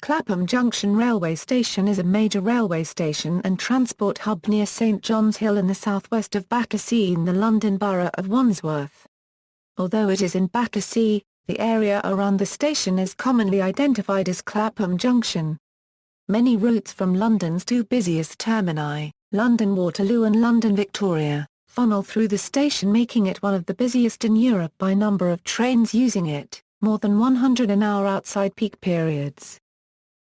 Clapham Junction railway station is a major railway station and transport hub near St John's Hill in the southwest of Battersea in the London Borough of Wandsworth. Although it is in Battersea, the area around the station is commonly identified as Clapham Junction. Many routes from London's two busiest termini, London Waterloo and London Victoria, funnel through the station, making it one of the busiest in Europe by number of trains using it, more than 100 an hour outside peak periods.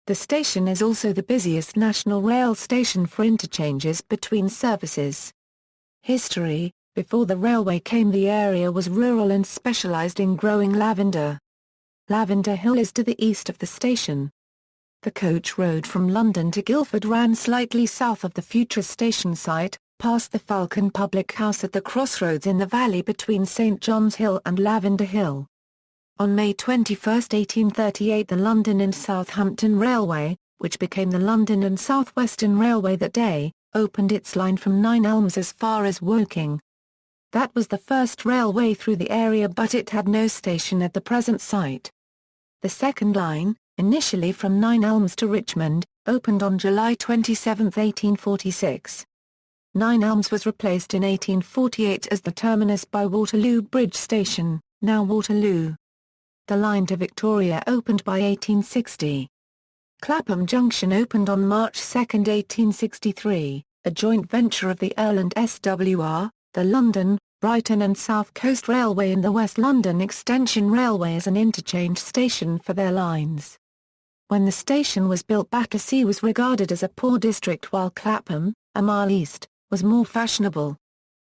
The station is also the busiest national rail station for interchanges between services. History: before the railway came, the area was rural and specialised in growing lavender. Lavender Hill is to the east of the station. The coach road from London to Guildford ran slightly south of the future station site, past the Falcon Public House at the crossroads in the valley between St John's Hill and Lavender Hill. On May 21, 1838, the London and Southampton Railway, which became the London and South Western Railway that day, opened its line from Nine Elms as far as Woking. That was the first railway through the area, but it had no station at the present site. The second line, initially from Nine Elms to Richmond, opened on July 27, 1846. Nine Elms was replaced in 1848 as the terminus by Waterloo Bridge Station, now Waterloo. The line to Victoria opened by 1860. Clapham Junction opened on March 2, 1863, a joint venture of the Earl and SWR, the London, Brighton and South Coast Railway and the West London Extension Railway as an interchange station for their lines. When the station was built, Battersea was regarded as a poor district, while Clapham, a mile east, was more fashionable.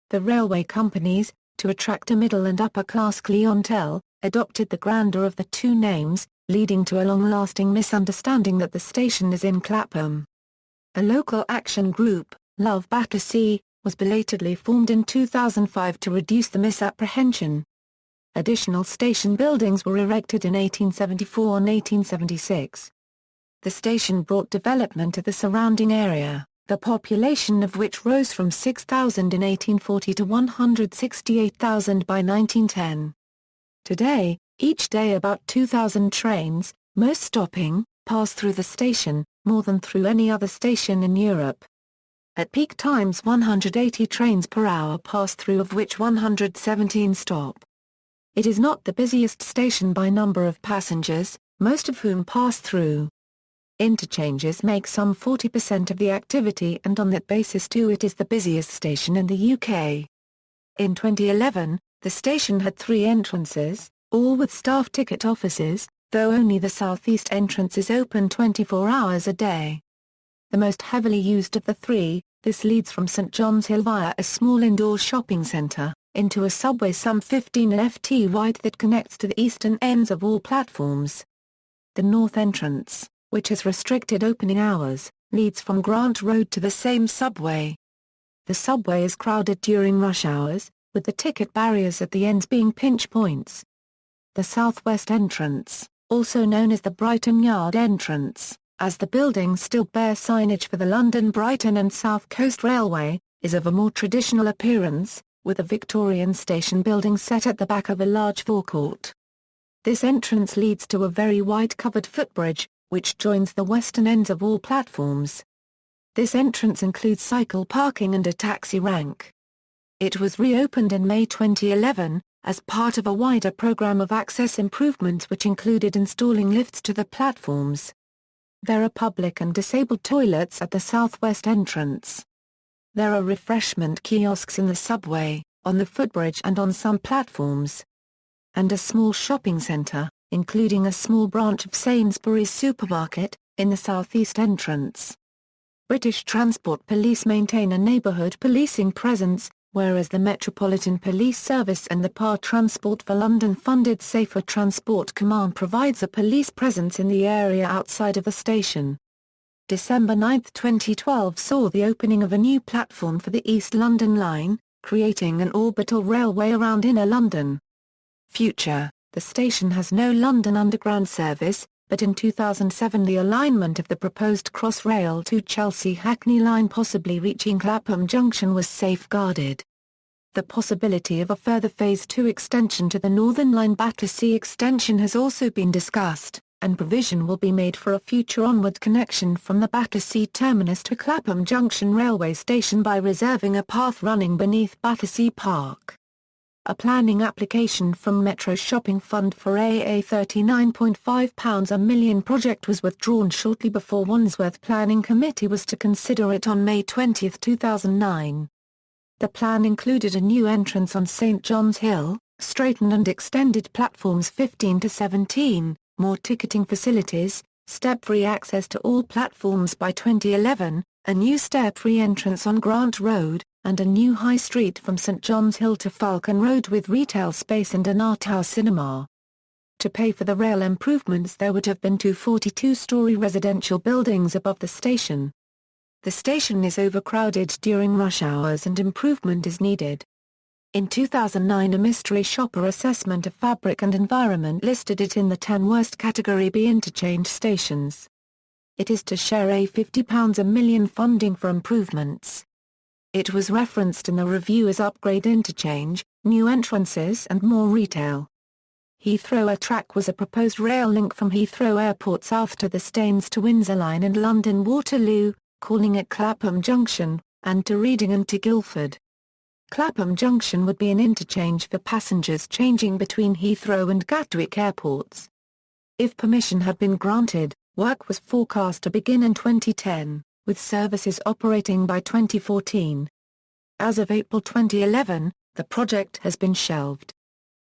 The railway companies, to attract a middle and upper class clientele, adopted the grandeur of the two names, leading to a long-lasting misunderstanding that the station is in Clapham. A local action group, Love Battersea, was belatedly formed in 2005 to reduce the misapprehension. Additional station buildings were erected in 1874 and 1876. The station brought development to the surrounding area, the population of which rose from 6,000 in 1840 to 168,000 by 1910. Today, each day about 2,000 trains, most stopping, pass through the station, more than through any other station in Europe. At peak times 180 trains per hour pass through, of which 117 stop. It is not the busiest station by number of passengers, most of whom pass through. Interchanges make some 40% of the activity, and on that basis too it is the busiest station in the UK. In 2011, the station had 3 entrances, all with staff ticket offices, though only the southeast entrance is open 24 hours a day. The most heavily used of the 3, this leads from St John's Hill via a small indoor shopping centre, into a subway some 15 ft wide that connects to the eastern ends of all platforms. The north entrance, which has restricted opening hours, leads from Grant Road to the same subway. The subway is crowded during rush hours, with the ticket barriers at the ends being pinch points. The southwest entrance, also known as the Brighton Yard entrance, as the buildings still bear signage for the London Brighton and South Coast Railway, is of a more traditional appearance, with a Victorian station building set at the back of a large forecourt. This entrance leads to a very wide covered footbridge, which joins the western ends of all platforms. This entrance includes cycle parking and a taxi rank. It was reopened in May 2011, as part of a wider program of access improvements which included installing lifts to the platforms. There are public and disabled toilets at the southwest entrance. There are refreshment kiosks in the subway, on the footbridge and on some platforms. And a small shopping centre, including a small branch of Sainsbury's supermarket, in the southeast entrance. British Transport Police maintain a neighbourhood policing presence, whereas the Metropolitan Police Service and the Transport for London-funded Safer Transport Command provides a police presence in the area outside of the station. December 9, 2012 saw the opening of a new platform for the East London Line, creating an orbital railway around Inner London. Future: the station has no London Underground service, but in 2007 the alignment of the proposed Crossrail to Chelsea Hackney Line possibly reaching Clapham Junction was safeguarded. The possibility of a further Phase 2 extension to the Northern Line Battersea extension has also been discussed, and provision will be made for a future onward connection from the Battersea terminus to Clapham Junction railway station by reserving a path running beneath Battersea Park. A planning application from Metro Shopping Fund for a £39.5 a million project was withdrawn shortly before Wandsworth Planning Committee was to consider it on May 20, 2009. The plan included a new entrance on St John's Hill, straightened and extended platforms 15 to 17, more ticketing facilities, step-free access to all platforms by 2011, a new step-free entrance on Grant Road, and a new high street from St John's Hill to Falcon Road with retail space and an art house cinema. To pay for the rail improvements there would have been two 42-storey residential buildings above the station. The station is overcrowded during rush hours and improvement is needed. In 2009 a mystery shopper assessment of fabric and environment listed it in the 10 worst Category B interchange stations. It is to share a £50 a million funding for improvements. It was referenced in the review as upgrade interchange, new entrances and more retail. Heathrow track was a proposed rail link from Heathrow Airport south to the Staines to Windsor line and London Waterloo, calling it Clapham Junction, and to Reading and to Guildford. Clapham Junction would be an interchange for passengers changing between Heathrow and Gatwick airports. If permission had been granted, work was forecast to begin in 2010, with services operating by 2014. As of April 2011, the project has been shelved.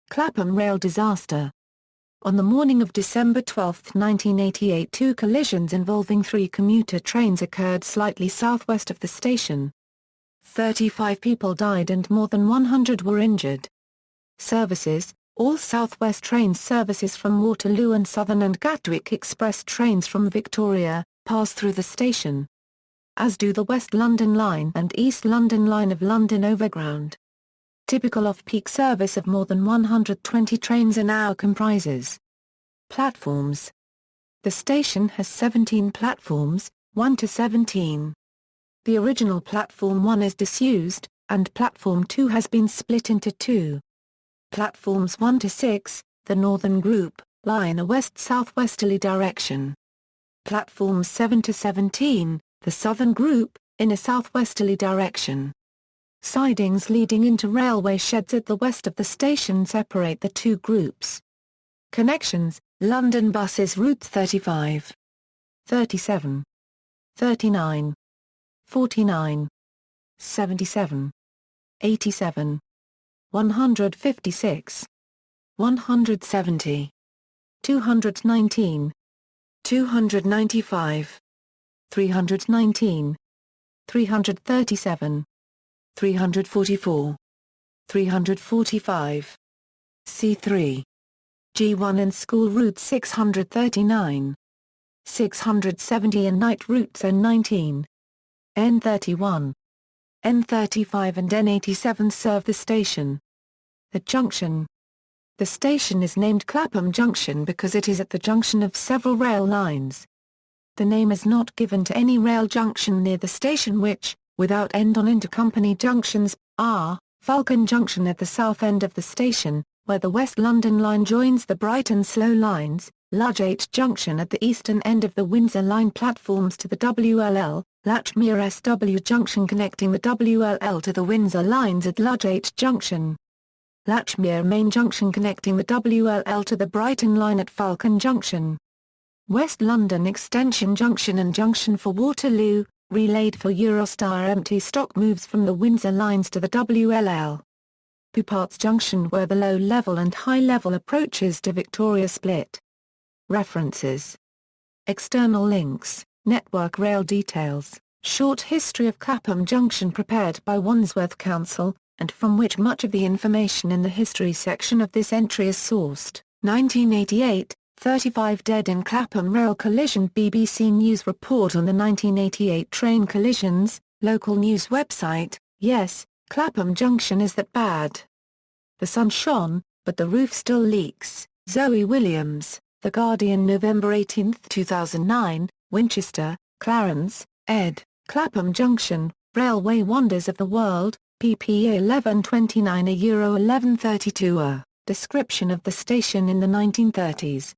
Clapham rail disaster. On the morning of December 12, 1988 two collisions involving 3 commuter trains occurred slightly southwest of the station. 35 people died and more than 100 were injured. Services: all South West trains services from Waterloo and Southern and Gatwick Express trains from Victoria, pass through the station. As do the West London Line and East London Line of London Overground. Typical off-peak service of more than 120 trains an hour comprises. Platforms. The station has 17 platforms, 1 to 17. The original Platform 1 is disused, and Platform 2 has been split into 2. Platforms 1 to 6, the Northern Group, lie in a west-southwesterly direction. Platforms 7 to 17, the Southern Group, in a southwesterly direction. Sidings leading into railway sheds at the west of the station separate the two groups. Connections: London buses routes 35, 37, 39, 49, 77, 87, 156, 170, 219, 295, 319, 337, 344, 345, C3, G1 and school route 639, 670 and night routes N19, N31, N35 and N87 serve the station. The junction. The station is named Clapham Junction because it is at the junction of several rail lines. The name is not given to any rail junction near the station which, without end on intercompany junctions, are Falcon Junction at the south end of the station, where the West London Line joins the Brighton Slow lines, Ludgate Junction at the eastern end of the Windsor Line platforms to the WLL, Latchmere SW Junction connecting the WLL to the Windsor lines at Ludgate Junction. Latchmere Main Junction connecting the WLL to the Brighton Line at Falcon Junction. West London Extension Junction and Junction for Waterloo, relayed for Eurostar empty stock moves from the Windsor lines to the WLL. Pouparts Junction where the low-level and high-level approaches to Victoria split. References. External links, Network Rail details, short history of Clapham Junction prepared by Wandsworth Council, and from which much of the information in the history section of this entry is sourced. 1988, 35 dead in Clapham rail collision. BBC News report on the 1988 train collisions, local news website. Yes, Clapham Junction is that bad. The sun shone, but the roof still leaks. Zoe Williams, The Guardian, November 18, 2009, Winchester, Clarence, ed., Clapham Junction, Railway Wonders of the World, pp 1129 €1132. Description of the station in the 1930s.